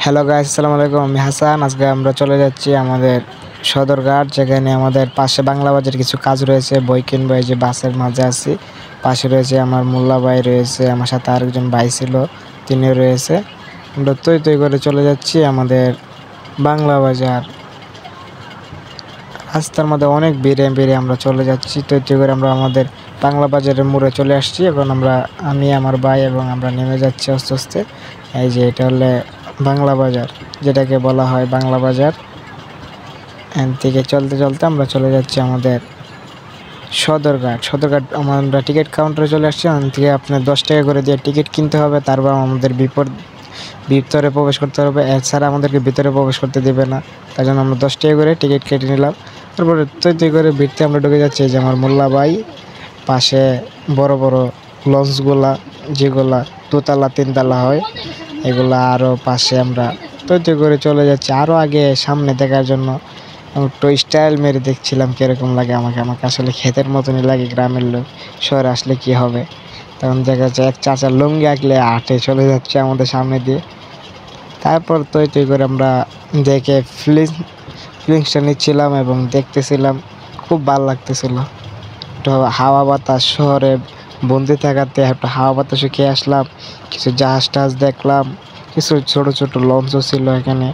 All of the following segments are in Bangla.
হ্যালো গাইস, আসসালামু আলাইকুম। আমি হাসান। আজকে আমরা চলে যাচ্ছি আমাদের সদরঘাট, যেখানে আমাদের পাশে বাংলা বাজার কিছু কাজ রয়েছে। বই কিনবো, এই যে বাসের মাঝে আছি। পাশে রয়েছে আমার মোল্লা ভাই রয়েছে, আমার সাথে আরেকজন ভাই ছিল, তিনিও রয়েছে। আমরা তৈ করে চলে যাচ্ছি আমাদের বাংলা বাজার। রাস্তার মধ্যে অনেক ভিড়ে আমরা চলে যাচ্ছি। তৈ করে আমরা আমাদের বাংলা বাজারের মোড়ে চলে আসছি। এখন আমি আমার ভাই এবং আমরা নেমে যাচ্ছি আস্তে আস্তে। এই যে এটা হলে বাংলা বাজার, যেটাকে বলা হয় বাংলা বাজার। এখান থেকে চলতে আমরা চলে যাচ্ছি আমাদের সদরঘাট। আমরা টিকিট কাউন্টারে চলে আসছি। ওখান থেকে আপনার 10 টাকা করে দিয়ে টিকিট কিনতে হবে, তারপর আমাদের ভিতরে প্রবেশ করতে হবে। এছাড়া আমাদেরকে ভিতরে প্রবেশ করতে দেবে না, তাই জন্য আমরা 10 টাকা করে টিকিট কেটে নিলাম। তারপরে তৈ করে ভিড়তে আমরা ঢুকে যাচ্ছি। যে আমার মোল্লা ভাই, পাশে বড় বড় লঞ্চগুলা, যেগুলা 2তলা 3তলা হয়, এগুলা আরও পাশে আমরা তৈ করে চলে যাচ্ছি আরও আগে সামনে দেখার জন্য। একটু স্টাইল মেরে দেখছিলাম কীরকম লাগে আমাকে আসলে ক্ষেতের মতনই লাগে। গ্রামের লোক, শহরে আসলে কি হবে। তখন দেখা যাচ্ছে এক চাচা লুঙ্গি আঁকলে হাঁটে চলে যাচ্ছে আমাদের সামনে দিয়ে। তারপর তৈ করে আমরা দেখে ফিলিংসটা নিচ্ছিলাম এবং দেখতেছিলাম। খুব ভালো লাগতেছিল। একটু হাওয়া বাতাস, শহরে বন্দি থাকাতে একটা হাওয়া বাতাসে খেয়ে আসলাম। কিছু জাহাজ টাহাজ দেখলাম, কিছু ছোট ছোট লঞ্চও ছিল, এখানে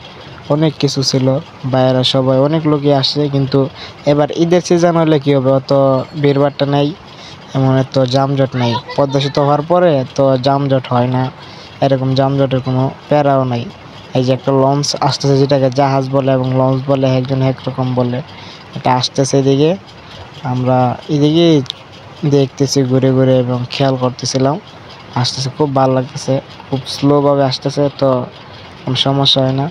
অনেক কিছু ছিল। বাইরে সবাই অনেক লোকই আসছে, কিন্তু এবার ঈদের সিজন হলে কী হবে, অত ভিড়ভাট্টা নেই, এমন এত যানজট নেই। পদ্মা সেতু হওয়ার পরে তো যানজট হয় না, এরকম যানজটের কোনো প্যারাও নাই। এই যে একটা লঞ্চ আসতেছে, যেটাকে জাহাজ বলে এবং লঞ্চ বলে, একজন একরকম বলে। এটা আসতেছে এদিকে, আমরা এদিকে দেখতেছি ঘুরে ঘুরে এবং খেয়াল করতেছিলাম। আসতেছে, খুব ভালো লাগতেছে, খুব স্লোভাবে আসতেছে, তো কোনো সমস্যা হয় না।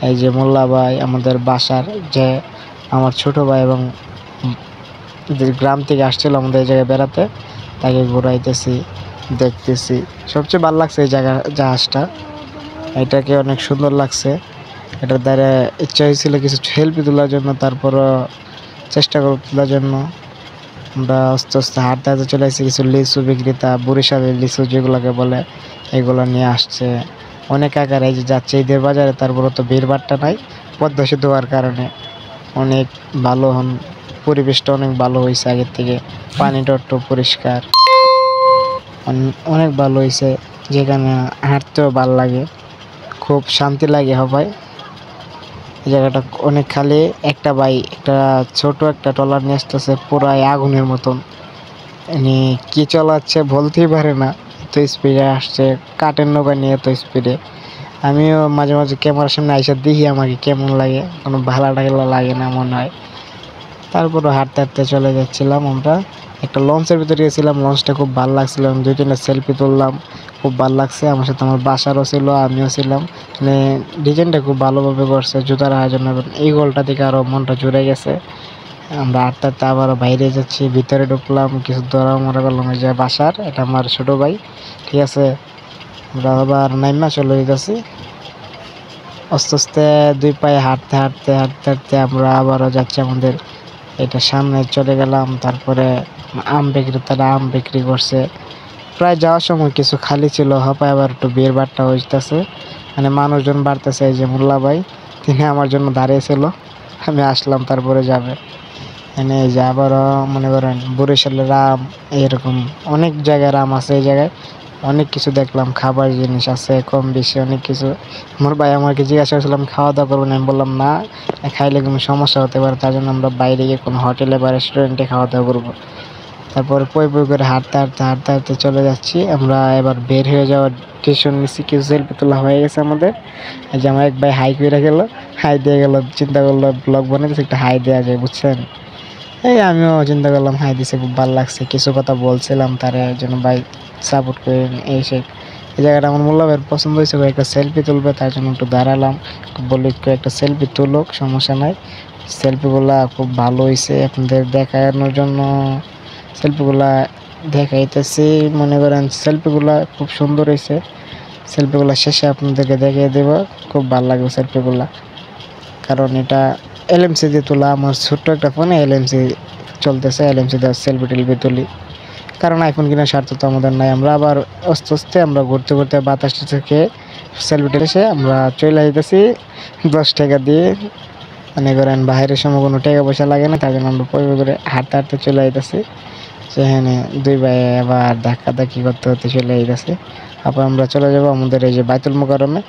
এই যে মোল্লা ভাই, আমাদের বাসার যে আমার ছোট ভাই, এবং গ্রাম থেকে আসছিল আমাদের এই জায়গায় বেড়াতে, তাকে ঘুরাইতেছি, দেখতেছি। সবচেয়ে ভালো লাগছে এই জাহাজটা, এটাকে অনেক সুন্দর লাগছে। এটার দ্বারা ইচ্ছা হয়েছিল কিছু সেলফি তোলার জন্য, তারপরও চেষ্টা করে তোলার জন্য। আমরা আস্তে আস্তে হাঁটতে হাঁটতে চলে আসছি। কিছু লিচু বিক্রেতা, বরিশালের লিচু যেগুলোকে বলে, এগুলো নিয়ে আসছে অনেক আকারে। এই যে যাচ্ছে ঈদের বাজারে, তারপরে তো ভিড়ভাট্টা নাই পদ্মা সেতু হওয়ার কারণে। অনেক ভালো পরিবেশটা অনেক ভালো হয়েছে আগের থেকে। পানিটা একটু পরিষ্কার, অনেক ভালো হয়েছে। যেখানে হাঁটতেও ভালো লাগে, খুব শান্তি লাগে সবাই। এই জায়গাটা অনেক খালি। একটা ছোট একটা ট্রলার নিয়ে আসতেছে, পুরাই আগুনের মতন। এনি কি চালাচ্ছে বলতেই পারে না, এত স্পিডে আসছে। কাঠের নৌকা নিয়ে এত স্পিডে। আমিও মাঝে মাঝে ক্যামেরার সামনে আইসা দেখি আমাকে কেমন লাগে, কোনো ভালো লাগে না মনে হয়। তারপরে হাঁটতে হাঁটতে চলে যাচ্ছিলাম। আমরা একটা লঞ্চের ভিতরে গেছিলাম, লঞ্চটা খুব ভালো লাগছিল। আমি 2-3টা সেলফি তুললাম, খুব ভালো লাগছে। আমার সাথে আমার বাসারও ছিল, আমিও ছিলাম। মানে ডিজাইনটা খুব ভালোভাবে করছে, জুতা রাখার জন্য। এই গোলটা থেকে আরও মনটা জুড়ে গেছে। আমরা হাঁটতে হাঁটতে আবারও বাইরে যাচ্ছি, ভিতরে ঢুকলাম, কিছু মরা করলাম। এই যে বাসার, এটা আমার ছোটো ভাই, ঠিক আছে। আমরা আবার নাইমা চলে যাচ্ছি আস্তে আস্তে, 2 পায়ে হাঁটতে আমরা আবারও যাচ্ছি আমাদের এটা সামনে চলে গেলাম। তারপরে আম বিক্রেতারা আম বিক্রি করছে। প্রায় যাওয়ার সময় কিছু খালি ছিল, হপায় আবার একটু ভিড়ভাট্টা হইতেছে, মানে মানুষজন বাড়তেছে। এই যে মোল্লা ভাই, তিনি আমার জন্য দাঁড়িয়েছিল, আমি আসলাম, তারপরে যাবে। এনে এই যে আবারও মনে করেন বরিশালের আম, এরকম অনেক জায়গার আম আছে। এই জায়গায় অনেক কিছু দেখলাম, খাবার জিনিস আছে কম বেশি অনেক কিছু। আমার ভাই আমাকে জিজ্ঞাসা করছিলাম খাওয়া দাওয়া করবো না, আমি বললাম না, খাইলে কোনো সমস্যা হতে পারে, তার জন্য আমরা বাইরে গিয়ে কোনো হোটেলে বা রেস্টুরেন্টে খাওয়া দাওয়া করবো। তারপরে পই করে হাঁটতে চলে যাচ্ছি আমরা। এবার বের হয়ে যাওয়ার ডিসিশন নিচ্ছি, কিছু সেলফি তোলা হয়ে গেছে আমাদের। এই যে আমার এক ভাই হাই করে গেল, হাই দিয়ে গেল, চিন্তা করলো ব্লগ বানাইতেছে, একটা হাই দেওয়া যায়, বুঝছেন। এই আমিও চিন্তা করলাম, হাই দিছে, খুব ভালো লাগছে। কিছু কথা বলছিলাম তার জন্য, ভাই সাপোর্ট করে এসে। এই জায়গাটা আমার মোল্লা ভাইয়ের পছন্দ হয়েছে, একটা সেলফি তুলবে, তার জন্য একটু দাঁড়ালাম। বলি একটা সেলফি তুলুক, সমস্যা নাই। সেলফিগুলা খুব ভালো হয়েছে, আপনাদের দেখানোর জন্য সেলফিগুলা দেখাইতেছি। মনে করেন সেলফিগুলা খুব সুন্দর হয়েছে। সেলফিগুলা শেষে আপনাদেরকে দেখিয়ে দেব, খুব ভালো লাগবে সেলফিগুলা। কারণ এটা এলএমসি দিয়ে তোলা, আমার ছোট্ট একটা ফোনে এলএমসি চলতেছে, এলএমসি দিয়ে সেলফি টেলফি তুলি। কারণ আইফোন কেনার স্বার্থ তো আমাদের নাই। আমরা আবার আস্তে আস্তে আমরা ঘুরতে বাতাসটা থেকে সেলফিটা এসে আমরা চলে যেতেছি 10 টাকা দিয়ে। মনে করেন বাইরের সময় কোনো টাকা পয়সা লাগে না, তার জন্য আমরা পয় করে হাঁটতে হাঁটতে চলে যেতেছি। সেখানে দুই ভাই আবার ধাক্কি করতে করতে চলে যেতেছি। তারপর আমরা চলে যাবো আমাদের এই যে বাইতুল মুকাররমে।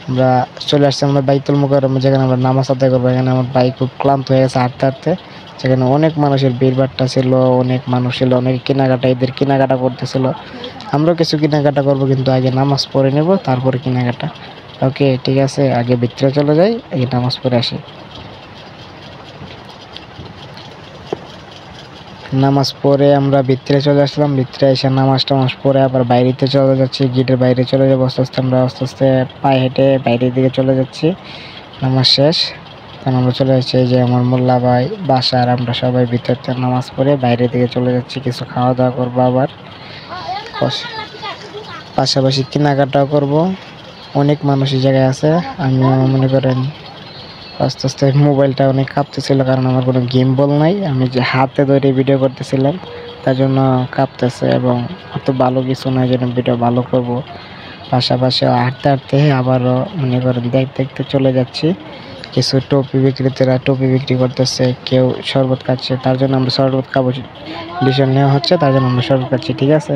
আমরা চলে আসছি আমাদের বাইতুল মুকাররমে, যেখানে আমরা নামাজ আদায় করবো। এখানে আমার ভাই খুব ক্লান্ত হয়ে গেছে হাঁটতে হাঁটতে। সেখানে অনেক মানুষের ভিড়ভাট্টা ছিল, অনেক মানুষ ছিল, অনেক কেনাকাটা, ঈদের কেনাকাটা করতেছিল। আমরাও কিছু কেনাকাটা করবো, কিন্তু আগে নামাজ পড়ে নেব, তারপরে কেনাকাটা। ওকে, ঠিক আছে, আগে ভিতরে চলে যাই, আগে নামাজ পড়ে আসি। নামাজ পড়ে আমরা ভিতরে চলে আসলাম। ভিতরে এসে নামাজ টামাজ পড়ে আবার বাইরেতে চলে যাচ্ছি, গেটের বাইরে চলে যাবো। আস্তে আস্তে আমরা আস্তে আস্তে পায়ে হেঁটে বাইরের দিকে চলে যাচ্ছি। নামাজ শেষ, কারণ আমরা চলে যাচ্ছি এই যে আমার মোল্লা ভাই বাসার। আমরা সবাই ভিতরতে নামাজ পড়ে বাইরের দিকে চলে যাচ্ছি, কিছু খাওয়া দাওয়া করবো, আবার পাশাপাশি কেনাকাটাও করবো। অনেক মানুষ এই জায়গায় আছে। আমিও মনে করেন আস্তে আস্তে মোবাইলটা অনেক কাঁপতেছিল, কারণ আমার কোনো গেম বল নাই। আমি যে হাতে ধরে ভিডিও করতেছিলাম, তার জন্য কাঁপতেছে, এবং অত ভালো কিছু নয় যেন ভিডিও ভালো করব। পাশাপাশি হাঁটতে হাঁটতে আবারও মনে করেন দেখতে দেখতে চলে যাচ্ছি। কিছু টপি বিক্রেতারা টপি বিক্রি করতেছে, কেউ শরবত খাচ্ছে, তার জন্য আমরা শরবত খাবো। ডিসিশন নেওয়া হচ্ছে, তার জন্য আমরা শরবত খাচ্ছি। ঠিক আছে,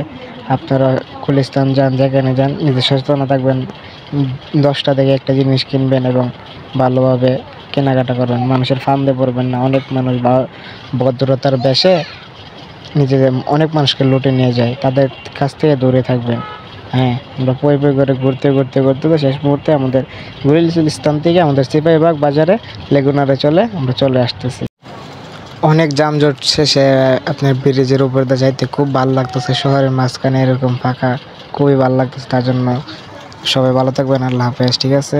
আপনারা গুলিস্তান যান, যেখানে যান, নিজের সচেতন থাকবেন। 10টা থেকে একটা জিনিস কিনবেন এবং ভালোভাবে কেনাকাটা করবেন, মানুষের ফান্দে পড়বেন না। অনেক মানুষ ভদ্রতার বেশে নিজেদের অনেক মানুষকে লুটে নিয়ে যায়, তাদের কাছ থেকে দূরে থাকবেন। হ্যাঁ, আমরা পই করে ঘুরতে ঘুরতে ঘুরতে তো শেষ মুহূর্তে আমাদের গুলিস্তান থেকে আমাদের সিপাহীবাগ বাজারে লেগুনারে আমরা চলে আসতেছি। অনেক যানজট শেষে আপনার ব্রিজের উপর দিয়ে যাইতে খুব ভালো লাগতেছে। শহরের মাঝখানে এরকম ফাঁকা খুবই ভালো লাগতেছে। তার জন্য সবাই ভালো থাকবেন। আল্লাহ হাফেজ। ঠিক আছে।